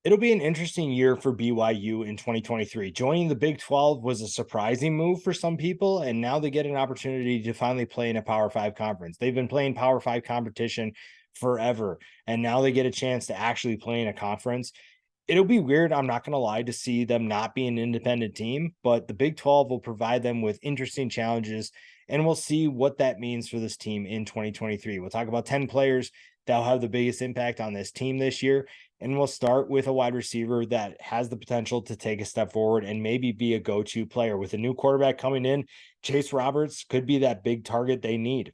It'll be an interesting year for BYU in 2023. Joining the Big 12 was a surprising move for some people, and now they get an opportunity to finally play in a Power 5 conference. They've been playing Power 5 competition forever, and now they get a chance to actually play in a conference. It'll be weird, I'm not going to lie, to see them not be an independent team, but the Big 12 will provide them with interesting challenges, and we'll see what that means for this team in 2023. We'll talk about 10 players that'll have the biggest impact on this team this year, and we'll start with a wide receiver that has the potential to take a step forward and maybe be a go-to player. With a new quarterback coming in, Chase Roberts could be that big target they need.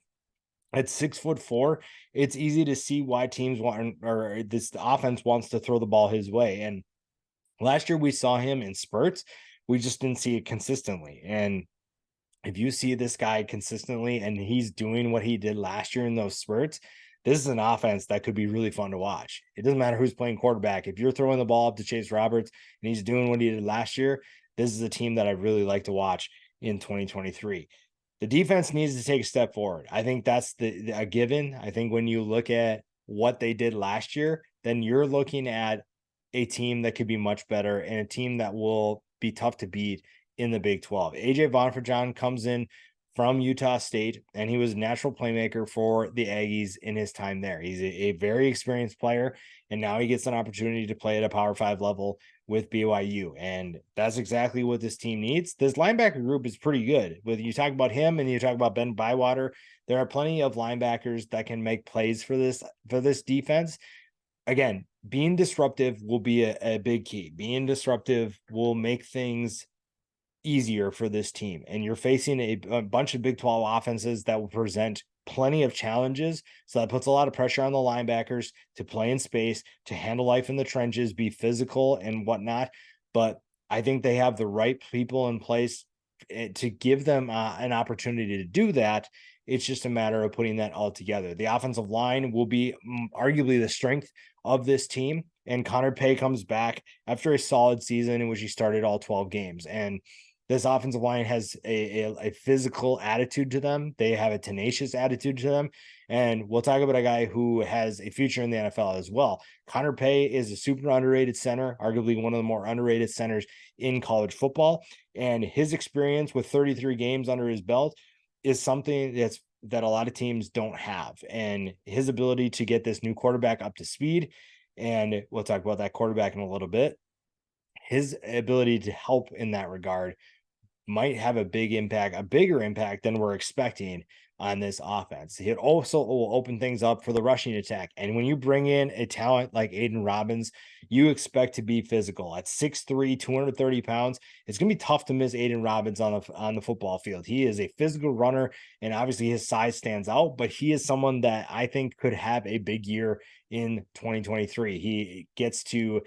At 6'4", it's easy to see why teams want, or this offense wants to throw the ball his way. And last year we saw him in spurts. We just didn't see it consistently. And if you see this guy consistently and he's doing what he did last year in those spurts, this is an offense that could be really fun to watch. It doesn't matter who's playing quarterback. If you're throwing the ball up to Chase Roberts and he's doing what he did last year, this is a team that I really like to watch in 2023. The defense needs to take a step forward. I think that's a given. I think when you look at what they did last year, then you're looking at a team that could be much better and a team that will be tough to beat in the Big 12. AJ Bonfordjohn comes in from Utah State, and he was a natural playmaker for the Aggies in his time there. He's a very experienced player, and now he gets an opportunity to play at a Power 5 level with BYU, and that's exactly what this team needs. This linebacker group is pretty good. Whether you talk about him and you talk about Ben Bywater, there are plenty of linebackers that can make plays for this defense. Again, being disruptive will be a big key. Being disruptive will make things easier for this team. And you're facing a bunch of Big 12 offenses that will present plenty of challenges. So that puts a lot of pressure on the linebackers to play in space, to handle life in the trenches, be physical and whatnot. But I think they have the right people in place to give them an opportunity to do that. It's just a matter of putting that all together. The offensive line will be arguably the strength of this team. And Connor Pay comes back after a solid season in which he started all 12 games. And this offensive line has a physical attitude to them. They have a tenacious attitude to them. And we'll talk about a guy who has a future in the NFL as well. Connor Pay is a super underrated center, arguably one of the more underrated centers in college football. And his experience with 33 games under his belt is something that a lot of teams don't have. And his ability to get this new quarterback up to speed, and we'll talk about that quarterback in a little bit, his ability to help in that regard might have a big impact, a bigger impact than we're expecting on this offense. It also will open things up for the rushing attack. And when you bring in a talent like Aiden Robbins, you expect to be physical. At 6'3", 230 pounds, it's going to be tough to miss Aiden Robbins on the football field. He is a physical runner, and obviously his size stands out, but he is someone that I think could have a big year in 2023. He gets to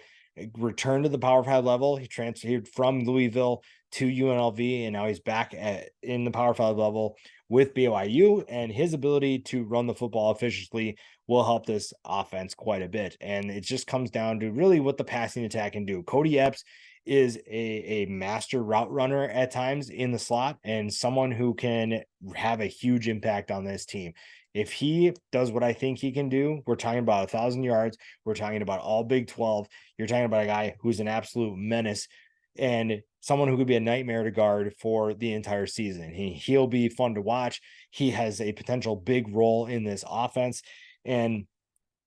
return to the Power 5 level. He transferred from Louisville to UNLV, and now he's back in the Power 5 level with BYU, and his ability to run the football efficiently will help this offense quite a bit. And it just comes down to really what the passing attack can do. Cody Epps is a master route runner at times in the slot, and someone who can have a huge impact on this team. If he does what I think he can do, we're talking about 1,000 yards. We're talking about all Big 12. You're talking about a guy who's an absolute menace and someone who could be a nightmare to guard for the entire season. He'll be fun to watch. He has a potential big role in this offense. And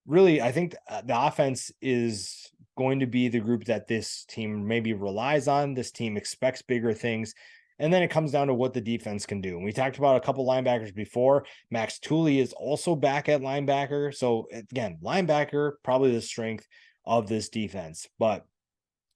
really, I think the offense is going to be the group that this team maybe relies on. This team expects bigger things. And then it comes down to what the defense can do. And we talked about a couple linebackers before. Max Tooley is also back at linebacker. So again, linebacker, probably the strength of this defense. But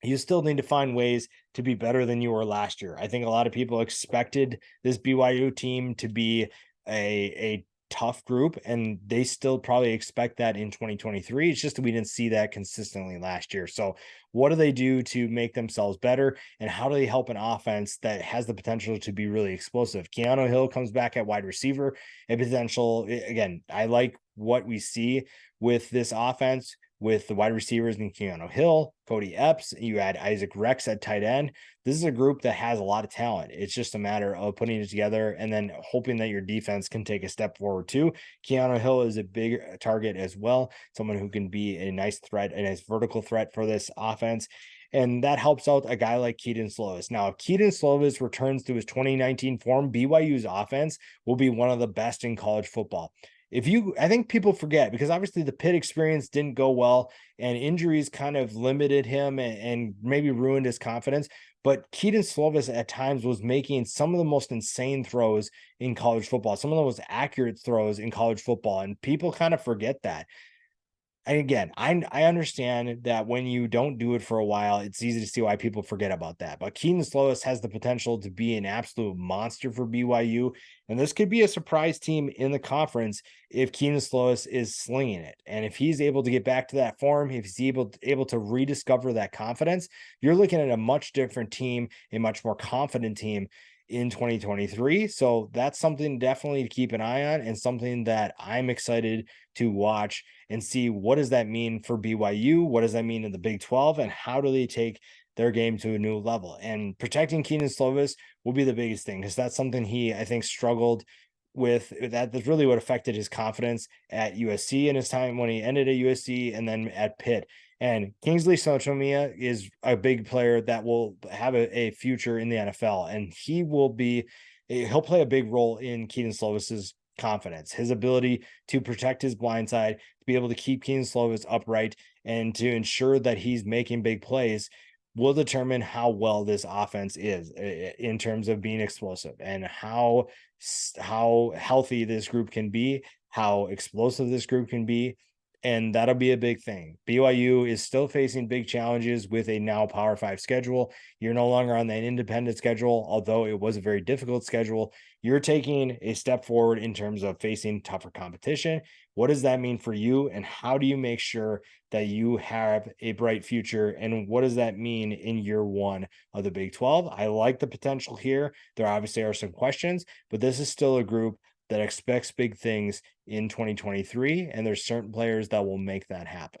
you still need to find ways to be better than you were last year. I think a lot of people expected this BYU team to be a tough group, and they still probably expect that in 2023. It's just that we didn't see that consistently last year. So what do they do to make themselves better, and how do they help an offense that has the potential to be really explosive? Keanu Hill comes back at wide receiver, a potential. Again, I like what we see with this offense. with the wide receivers in Keanu Hill, Cody Epps. You add Isaac Rex at tight end. This is a group that has a lot of talent. It's just a matter of putting it together and then hoping that your defense can take a step forward too. Keanu Hill is a big target as well, someone who can be a nice threat, a nice vertical threat for this offense. And that helps out a guy like Keaton Slovis. Now, if Keaton Slovis returns to his 2019 form, BYU's offense will be one of the best in college football. I think people forget because obviously the Pitt experience didn't go well and injuries kind of limited him and maybe ruined his confidence. But Keaton Slovis at times was making some of the most insane throws in college football, some of the most accurate throws in college football. And people kind of forget that. And again, I understand that when you don't do it for a while, it's easy to see why people forget about that. But Keaton Slovis has the potential to be an absolute monster for BYU, and this could be a surprise team in the conference if Keaton Slovis is slinging it. And if he's able to get back to that form, if he's able to rediscover that confidence, you're looking at a much different team, a much more confident team in 2023. So that's something definitely to keep an eye on and something that I'm excited to watch and see what does that mean for BYU? What does that mean in the Big 12? And how do they take their game to a new level? And protecting Keenan Slovis will be the biggest thing because that's something he, I think, struggled with. That's really what affected his confidence at USC in his time when he ended at USC and then at Pitt. And Kingsley Sotomia is a big player that will have a future in the NFL, and he'll play a big role in Keaton Slovis's confidence, his ability to protect his blind side, to be able to keep Keaton Slovis upright, and to ensure that he's making big plays will determine how well this offense is in terms of being explosive and how healthy this group can be, how explosive this group can be. And that'll be a big thing. BYU is still facing big challenges with a now Power 5 schedule. You're no longer on that independent schedule, although it was a very difficult schedule. You're taking a step forward in terms of facing tougher competition. What does that mean for you? And how do you make sure that you have a bright future? And what does that mean in year one of the Big 12? I like the potential here. There obviously are some questions, but this is still a group that expects big things in 2023, and there's certain players that will make that happen.